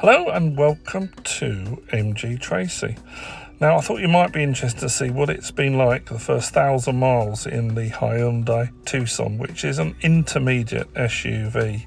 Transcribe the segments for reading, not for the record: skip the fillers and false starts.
Hello and welcome to MG Tracy. Now I thought you might be interested to see what it's been like the first 1,000 miles in the Hyundai Tucson, which is an intermediate SUV.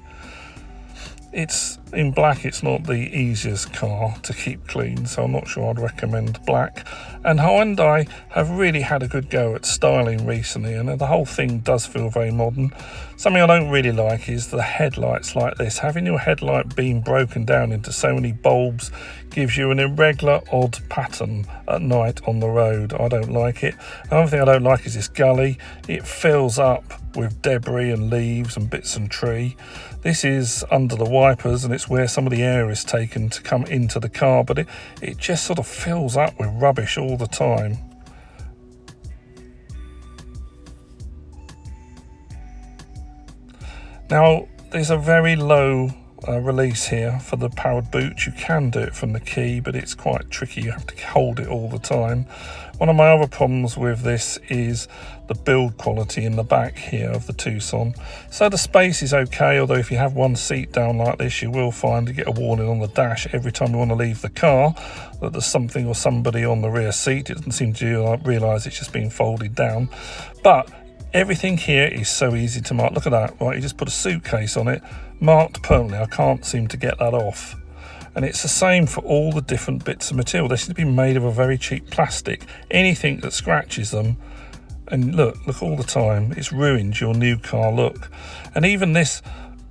It's in black. It's not the easiest car to keep clean, so I'm not sure I'd recommend black. And Hyundai have really had a good go at styling recently, and the whole thing does feel very modern. Something I don't really like is the headlights like this. Having your headlight beam broken down into so many bulbs gives you an irregular, odd pattern at night on the road. I don't like it. Another thing I don't like is this gully. It fills up with debris and leaves and bits and tree. This is under the wipers, and it's where some of the air is taken to come into the car, but it just sort of fills up with rubbish all the time. Now there's a very low release here for the powered boot. You can do it from the key, but it's quite tricky. You have to hold it all the time. One of my other problems with this is the build quality in the back here of the Tucson. So the space is okay, although if you have one seat down like this, you will find you get a warning on the dash every time you want to leave the car that there's something or somebody on the rear seat. It doesn't seem to realise it's just being folded down. But everything here is so easy to mark. Look at that, right? You just put a suitcase on it, marked permanently. I can't seem to get that off. And it's the same for all the different bits of material. They seem to be made of a very cheap plastic. Anything that scratches them, and look all the time, it's ruined your new car look. And even this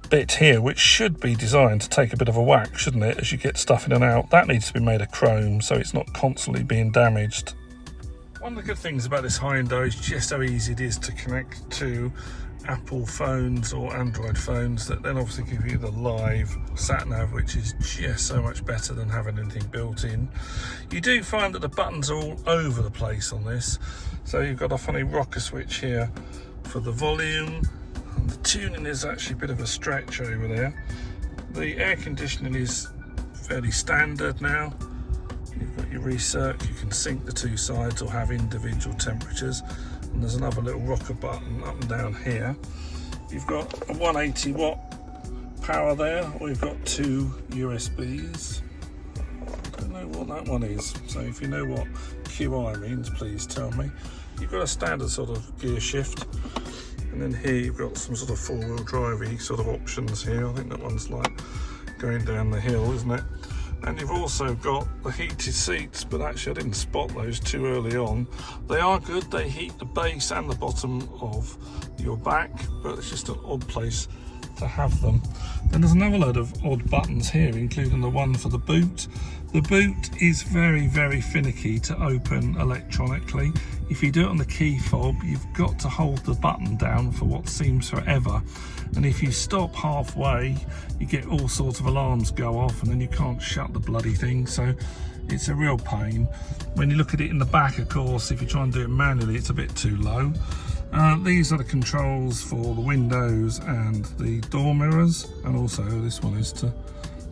bit here, which should be designed to take a bit of a whack, shouldn't it, as you get stuff in and out, that needs to be made of chrome so it's not constantly being damaged. One of the good things about this Hyundai is just how easy it is to connect to Apple phones or Android phones that then obviously give you the live sat-nav, which is just so much better than having anything built in. You do find that the buttons are all over the place on this. So you've got a funny rocker switch here for the volume, and the tuning is actually a bit of a stretch over there. The air conditioning is fairly standard now. You've got your recirc, you can sync the two sides or have individual temperatures, and there's another little rocker button up and down here. You've got a 180 watt power there, or you've got two USBs. I don't know what that one is, so if you know what QI means, please tell me. You've got a standard sort of gear shift, and then here you've got some sort of four-wheel drivey sort of options here. I think that one's like going down the hill, isn't it? And you've also got the heated seats, but actually I didn't spot those too early on. They are good, they heat the base and the bottom of your back, but it's just an odd place to have them. Then there's another load of odd buttons here, including the one for the boot. The boot is very, very finicky to open electronically. If you do it on the key fob, you've got to hold the button down for what seems forever. And if you stop halfway, you get all sorts of alarms go off, and then you can't shut the bloody thing. So it's a real pain. When you look at it in the back, of course, if you try and do it manually, it's a bit too low. These are the controls for the windows and the door mirrors, and also this one is to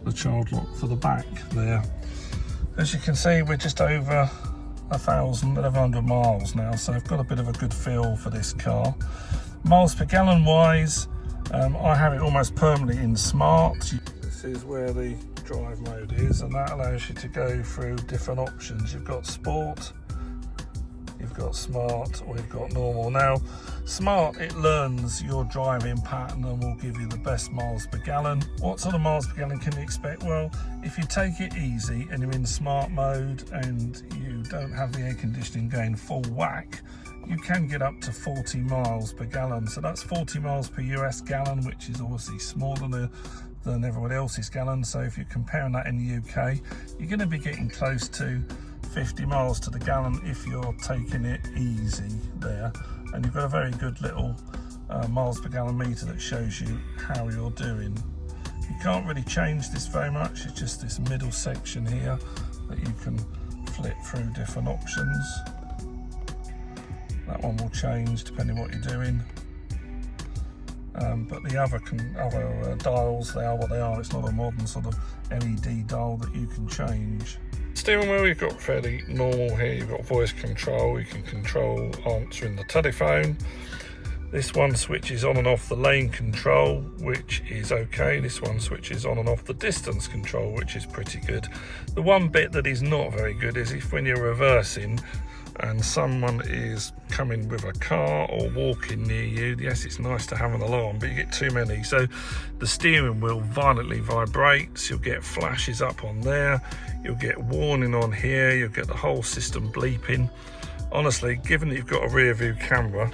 the child lock for the back there. As you can see, we're just over 1,100 miles now, so I've got a bit of a good feel for this car. Miles per gallon wise, I have it almost permanently in smart. This is where the drive mode is, and that allows you to go through different options. You've got sport, you've got smart, or you've got normal. Now smart, it learns your driving pattern and will give you the best miles per gallon. What sort of miles per gallon can you expect? Well, if you take it easy and you're in smart mode and you don't have the air conditioning going full whack, you can get up to 40 miles per gallon. So that's 40 miles per US gallon, which is obviously smaller than everyone else's gallon. So if you're comparing that in the UK, you're going to be getting close to 50 miles to the gallon if you're taking it easy there. And you've got a very good little miles per gallon meter that shows you how you're doing. You can't really change this very much. It's just this middle section here that you can flip through different options. That one will change depending what you're doing. But the other dials, they are what they are. It's not a modern sort of LED dial that you can change. Steering wheel, you've got fairly normal here. You've got voice control. You can control answering the telephone. This one switches on and off the lane control, which is okay. This one switches on and off the distance control, which is pretty good. The one bit that is not very good is if when you're reversing and someone is coming with a car or walking near you, yes, it's nice to have an alarm, but you get too many. So the steering wheel violently vibrates, you'll get flashes up on there, you'll get warning on here, you'll get the whole system bleeping. Honestly, given that you've got a rear view camera,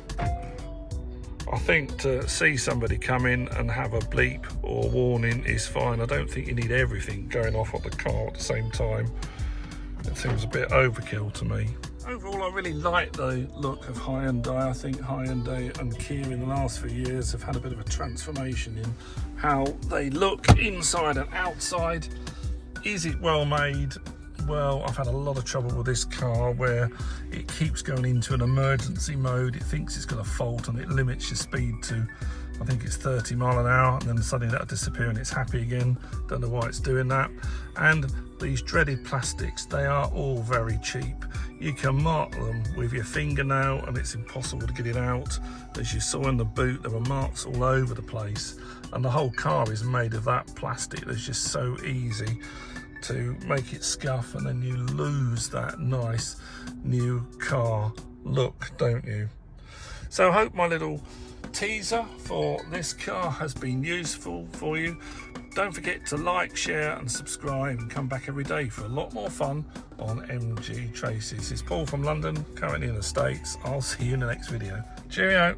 I think to see somebody come in and have a bleep or warning is fine. I don't think you need everything going off at the car at the same time. It seems a bit overkill to me. Overall, I really like the look of Hyundai. I think Hyundai and Kia in the last few years have had a bit of a transformation in how they look inside and outside. Is it well made? Well, I've had a lot of trouble with this car where it keeps going into an emergency mode. It thinks it's got a fault and it limits your speed to, I think it's 30 mile an hour, and then suddenly that'll disappear and it's happy again. Don't know why it's doing that. And these dreaded plastics, they are all very cheap. You can mark them with your fingernail and it's impossible to get it out. As you saw in the boot, there were marks all over the place, and the whole car is made of that plastic that's just so easy to make it scuff, and then you lose that nice new car look, don't you? So I hope my little teaser for this car has been useful for you. Don't forget to like, share and subscribe, and come back every day for a lot more fun on MG Traces. It's Paul from London, currently in the States. I'll see you in the next video. Cheerio.